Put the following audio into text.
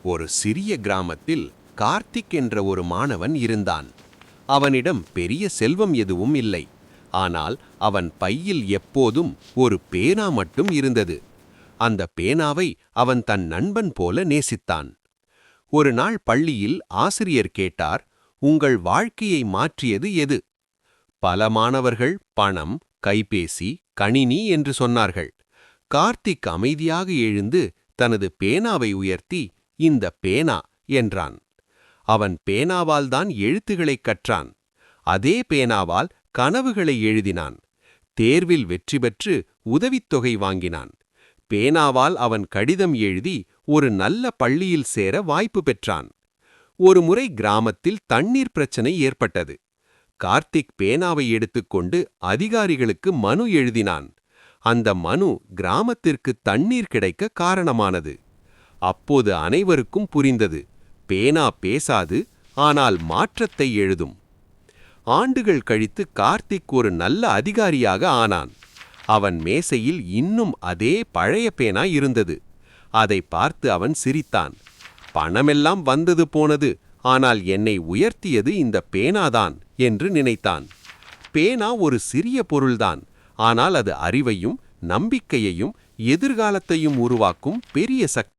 ஒரு சிறிய கிராமத்தில் கார்த்திக் என்ற ஒரு மாணவன் இருந்தான். அவனிடம் பெரிய செல்வம் எதுவும் இல்லை. ஆனால் அவன் பையில் எப்போதும் ஒரு பேனா மட்டும் இருந்தது. அந்த பேனாவை அவன் தன் நண்பன் போல நேசித்தான். ஒரு நாள் பள்ளியில் ஆசிரியர் கேட்டார், உங்கள் வாழ்க்கையை மாற்றியது எது? பல மாணவர்கள் பணம், கைபேசி, கணினி என்று சொன்னார்கள். கார்த்திக் அமைதியாக எழுந்து தனது பேனாவை உயர்த்தி, இந்த பேனா என்றான். அவன் பேனாவால் தான் எழுத்துக்களைக் கற்றான். அதே பேனாவால் கனவுகளை எழுதினான். தேர்வில் வெற்றி பெற்று உதவித்தொகை வாங்கினான். பேனாவால் அவன் கடிதம் எழுதி ஒரு நல்ல பள்ளியில் சேர வாய்ப்பு பெற்றான். ஒருமுறை கிராமத்தில் தண்ணீர் பிரச்சனை ஏற்பட்டது. கார்த்திக் பேனாவை எடுத்துக்கொண்டு அதிகாரிகளுக்கு மனு எழுதினான். அந்த மனு கிராமத்திற்கு தண்ணீர் கிடைக்க காரணமானது. அப்போது அனைவருக்கும் புரிந்தது, பேனா பேசாது, ஆனால் மாற்றத்தை எழுதும். ஆண்டுகள் கழித்து கார்த்திக் ஒரு நல்ல அதிகாரியாக ஆனான். அவன் மேசையில் இன்னும் அதே பழைய பேனா இருந்தது. அதை பார்த்து அவன் சிரித்தான். பணமெல்லாம் வந்தது போனது, ஆனால் என்னை உயர்த்தியது இந்த பேனாதான் என்று நினைத்தான். பேனா ஒரு சிறிய பொருள்தான், ஆனால் அது அறிவையும் நம்பிக்கையையும் எதிர்காலத்தையும் உருவாக்கும் பெரிய சக்தி.